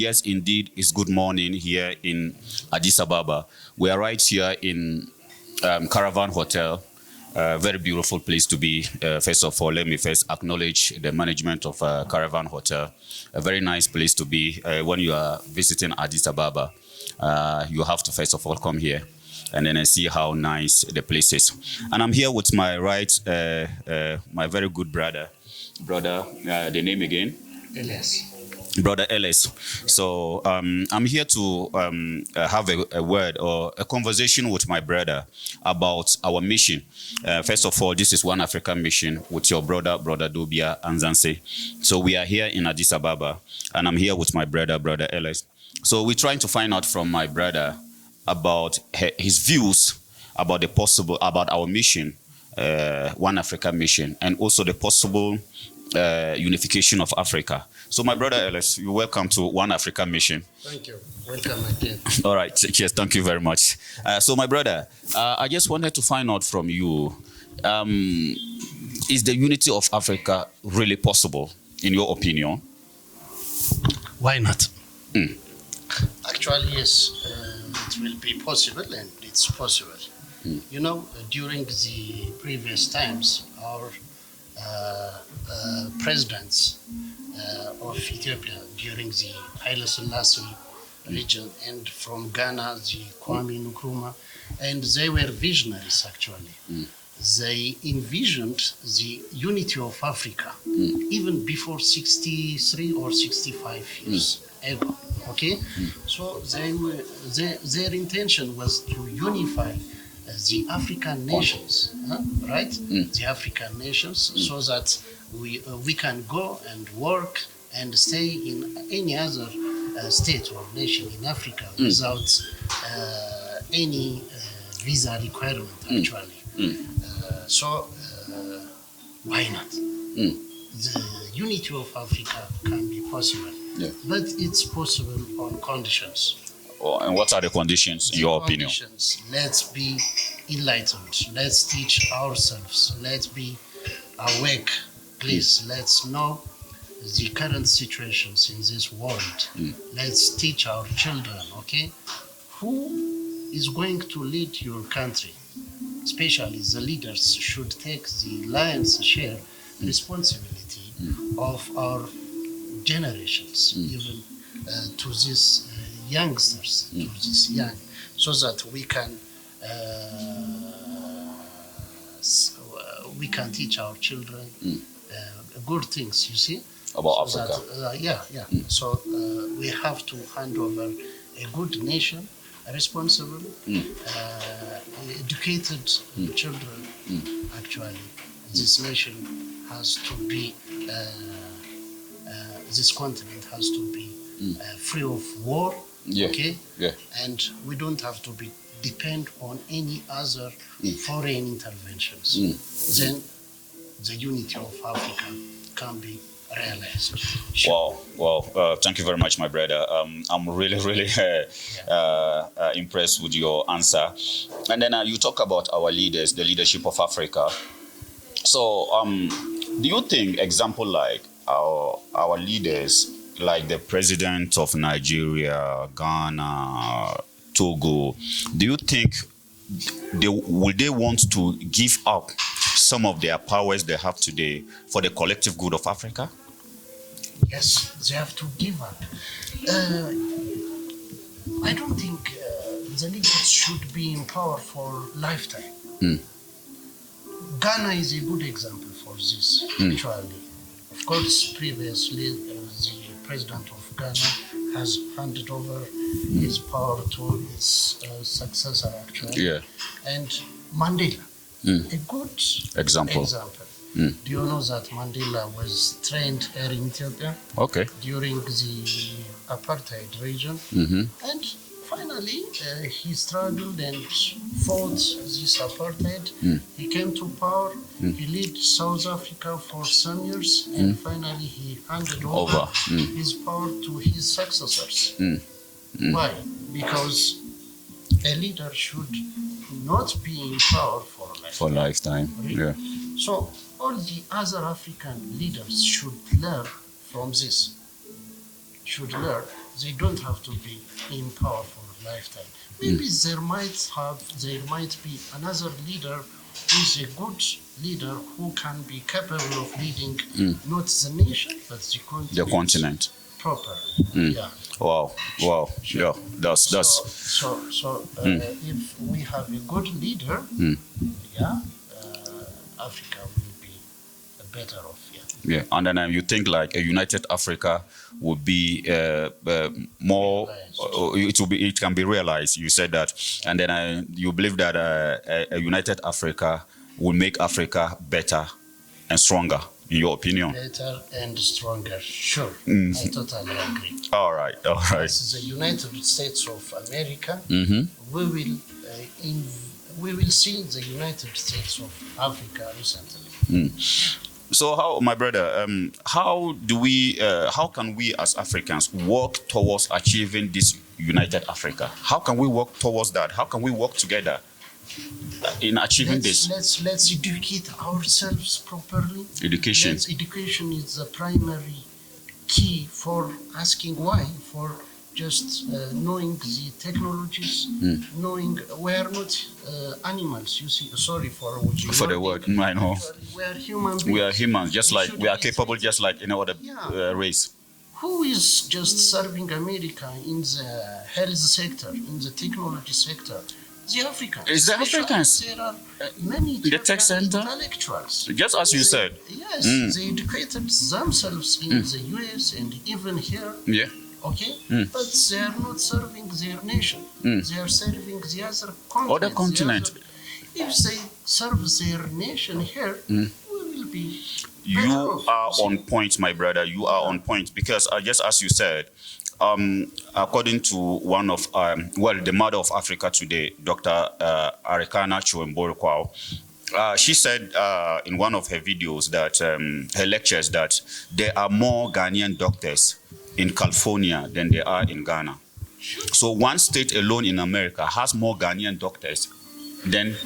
yes, indeed, it's good morning here in Addis Ababa. We are right here in Caravan Hotel. Very beautiful place to be. First of all, let me first acknowledge the management of Caravan Hotel. A very nice place to be. When you are visiting Addis Ababa, you have to first of all come here and then I see how nice the place is. And I'm here with my my very good brother. The name again? Elias. Brother Ellis. So I'm here to have a word or a conversation with my brother about our mission. First of all, this is One African Mission with your brother Dobia Anzanse. So we are here in Addis Ababa, and I'm here with my brother Ellis. So we're trying to find out from my brother about his views about our mission, One African Mission, and also the possible unification of Africa. So my brother Ellis, you're welcome to One African Mission. Thank you. Welcome again. All right. Cheers. Thank you very much. So my brother, I just wanted to find out from you, is the unity of Africa really possible, in your opinion? Why not? Actually, yes, it will be possible, and it's possible. You know, during the previous times, our presidents of Ethiopia during the Haile Selassie region, and from Ghana, the Kwame Nkrumah, and they were visionaries actually. They envisioned the unity of Africa even before 63 or 65 years ago. Okay, so their intention was to unify the African nations, right? The African nations, so that we can go and work and stay in any other state or nation in Africa without any visa requirement, actually. So why not? The unity of Africa can be possible, but it's possible on conditions. And what are the conditions, in your opinion? Let's be enlightened. Let's teach ourselves. Let's be awake. Please, let's know the current situations in this world. Let's teach our children, okay? Who is going to lead your country? Especially the leaders should take the lion's share responsibility of our generations, even to these youngsters, to this young, so that we can teach our children good things, you see, about so Africa. That, So we have to hand over a good nation, responsible, educated children. Actually, this nation has to be, this continent has to be free of war. Okay? And we don't have to be depend on any other foreign interventions. Then the unity of Africa can be realized. Wow. Thank you very much, my brother. I'm really impressed with your answer. And then you talk about our leaders, the leadership of Africa. So do you think, example like our leaders, like the president of Nigeria, Ghana, Togo, do you think they want to give up some of their powers they have today for the collective good of Africa? Yes, they have to give up. I don't think the leaders should be in power for lifetime. Ghana is a good example for this, actually. Of course, previously, the president of Ghana has handed over his power to his successor, actually. And Mandela, a good example. Do you know that Mandela was trained here in Ethiopia? During the apartheid region. And finally, he struggled and fought this apartheid. He came to power. He led South Africa for some years, and finally he handed over his power to his successors. Why? Because a leader should not be in power for lifetime. So all the other African leaders should learn from this. Should learn they don't have to be in power for a lifetime. Maybe there might be another leader who's a good leader who can be capable of leading not the nation but the continent properly. Yeah. Wow. Yeah, that's if we have a good leader, Africa will be better off. Yeah, and then you think like a united Africa would be more. It can be realized. You said that, and then you believe that a united Africa will make Africa better and stronger. In your opinion? Better and stronger, sure. I totally agree. All right. As the United States of America, we will see the United States of Africa recently. So how, my brother, how can we as Africans work towards achieving this united Africa? How can we work towards that? How can we work together in achieving this? Let's educate ourselves properly. Education is the primary key for asking why, for just knowing the technologies, knowing we are not animals. You see, sorry for the word. I know. We are human beings. We are humans, just like we are capable, just like any other race. Who is just serving America in the health sector, in the technology sector? The Africans. It's the Africans. There are many the tech center intellectuals. Just as you said. Yes, they educated themselves in the US and even here. Yeah. Okay, but they are not serving their nation. They are serving the other continent. If they serve their nation here, we will be. You are on point, my brother. You are on point because just as you said, according to one of the mother of Africa today, Dr. Arikana Chiwembo-Kwao, she said in one of her videos that her lectures that there are more Ghanaian doctors in California than there are in Ghana. So one state alone in America has more Ghanaian doctors than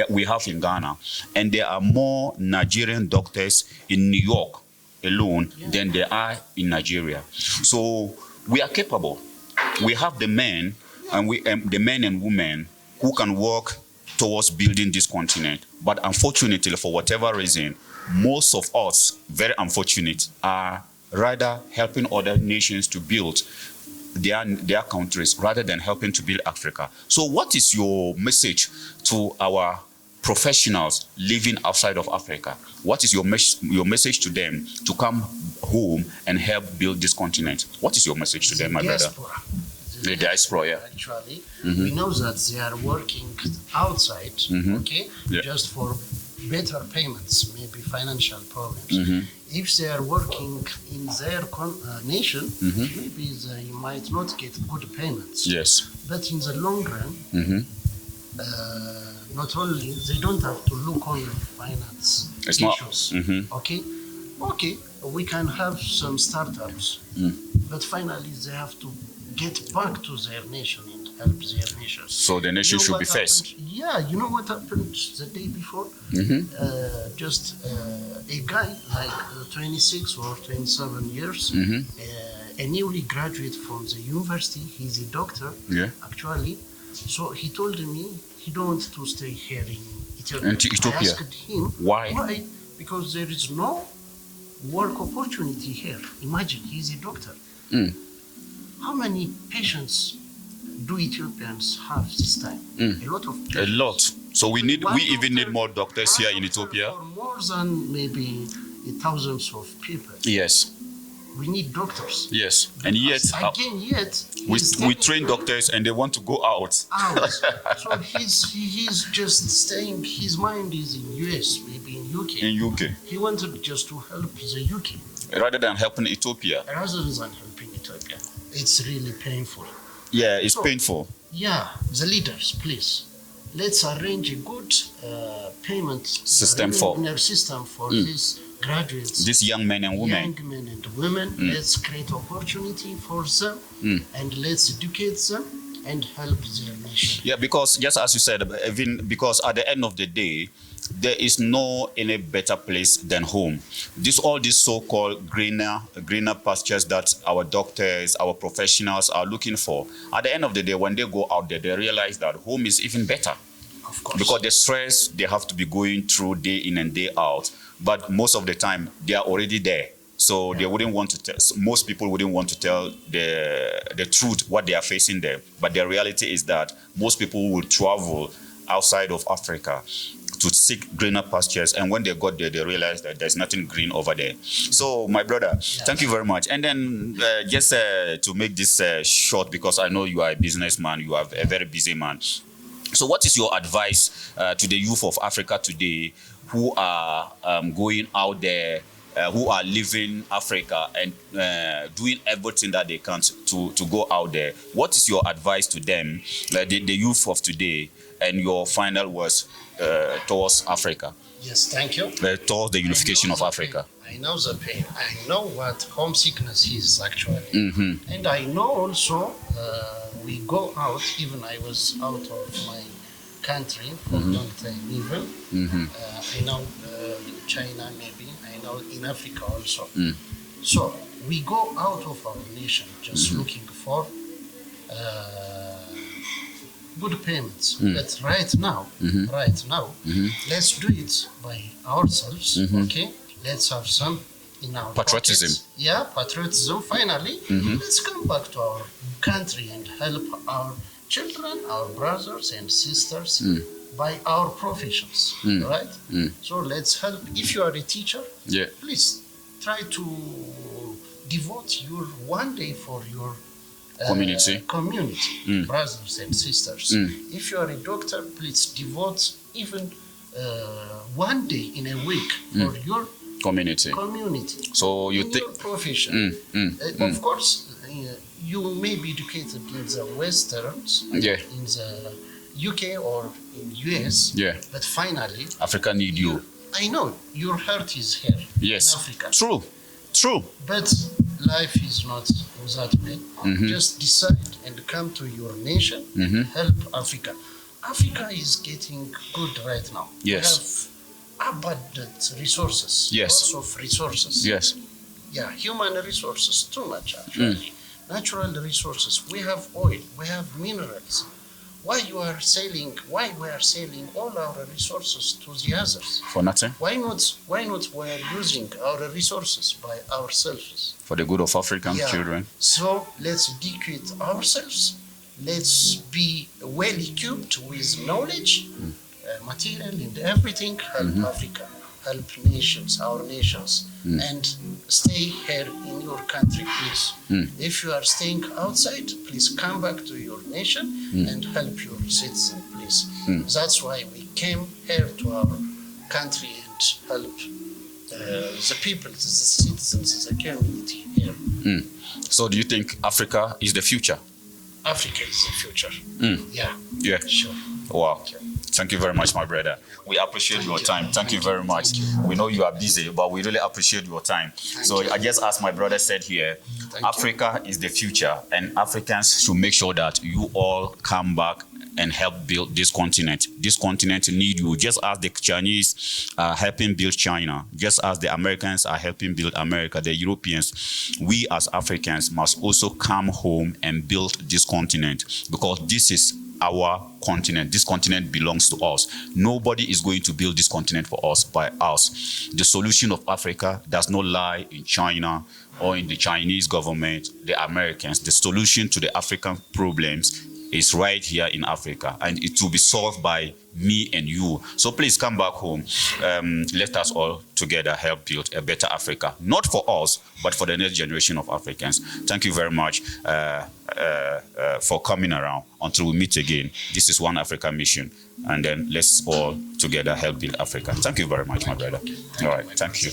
we have in Ghana, and there are more Nigerian doctors in New York alone than there are in Nigeria. So we are capable. We have the men and the men and women who can work towards building this continent. But unfortunately, for whatever reason, most of us, very unfortunate, are rather helping other nations to build their countries rather than helping to build Africa. So what is your message to our professionals living outside of Africa? What is your message to them to come home and help build this continent? What is your message to them, my brother? The diaspora, yeah. Actually, we know that they are working outside, just for better payments, maybe financial problems. If they are working in their nation, maybe they might not get good payments. Yes. But in the long run, not only, they don't have to look on finance issues. Okay, we can have some startups, but finally they have to get back to their nation and help their nation. So the nation should be first. Yeah, you know what happened the day before? Just a guy like 26 or 27 years, a newly graduate from the university, he's a doctor, actually. So he told me he don't want to stay here in Ethiopia. I asked him, why? Because there is no work opportunity here. Imagine, he's a doctor. How many patients do Ethiopians have this time? A lot of patients. A lot. So we even need more doctors here in Ethiopia. For more than maybe thousands of people. Yes. We need doctors. Yes. And yet, we train doctors and they want to go out. So he's just staying, his mind is in US, maybe in UK. In UK. He wanted just to help the UK. Rather than helping Ethiopia. Rather than helping Ethiopia. It's really painful. Yeah, it's painful. Yeah, the leaders, please. Let's arrange a good payment system for these graduates. These young men and women. Young men and women. Let's create opportunity for them and let's educate them and help their nation. Yeah, because just as you said, even because at the end of the day, there is no any better place than home. All these so-called greener pastures that our doctors, our professionals are looking for. At the end of the day, when they go out there, they realize that home is even better. Of course. Because the stress they have to be going through day in and day out, but most of the time they are already there. So they wouldn't want to tell, most people wouldn't want to tell the truth, what they are facing there. But the reality is that most people will travel outside of Africa to seek greener pastures. And when they got there, they realized that there's nothing green over there. So my brother, thank you very much. And then just to make this short, because I know you are a businessman, you are a very busy man. So what is your advice to the youth of Africa today who are going out there, who are leaving Africa and doing everything that they can to go out there? What is your advice to them, the youth of today, and your final words towards Africa? Yes, thank you. Towards the unification of Africa. I know the pain. I know what homesickness is actually. And I know also we go out, even I was out of my country for a long time even. I know China maybe, I know in Africa also. So we go out of our nation just looking for good payments. But right now, let's do it by ourselves, okay? Let's have some in our patriotism. Pockets. Yeah, patriotism. Finally, let's come back to our country and help our children, our brothers and sisters by our professions, right? So let's help. If you are a teacher, please try to devote your one day for your community, brothers and sisters. If you are a doctor, please devote even one day in a week for your community. So you think your profession. Of course, you may be educated in the Westerns, in the UK or in US. But finally, Africa need you. I know your heart is here in Africa. True. But life is not that way. Just decide and come to your nation and help Africa. Africa is getting good right now. We have abundant resources. Lots of resources. Yeah, human resources, too much actually. Natural resources. We have oil, we have minerals. Why we are selling all our resources to the others? For nothing. Why not we are using our resources by ourselves? For the good of African children. So let's educate ourselves. Let's be well equipped with knowledge, material and everything. Help Africa, help nations, our nations, and stay here in your country, please. If you are staying outside, please come back to your nation and help your citizens, please. That's why we came here to our country and help the people, the citizens, the community here. So do you think Africa is the future? Africa is the future. Yeah. Sure. Wow. Thank you very much, my brother. We appreciate your time. Thank you very much. We know you are busy, but we really appreciate your time. So I guess as my brother said here, Africa is the future, and Africans should make sure that you all come back and help build this continent. This continent need you, just as the Chinese are helping build China, just as the Americans are helping build America, the Europeans. We as Africans must also come home and build this continent, because this is our continent. This continent belongs to us. Nobody is going to build this continent for us by us. The solution of Africa does not lie in China or in the Chinese government, the Americans. The solution to the African problems is right here in Africa, and it will be solved by me and you. So please come back home. Let us all together help build a better Africa, not for us, but for the next generation of Africans. Thank you very much for coming around. Until we meet again, this is One Africa Mission, and then let's all together help build Africa. Thank you very much, my brother. All right, thank you.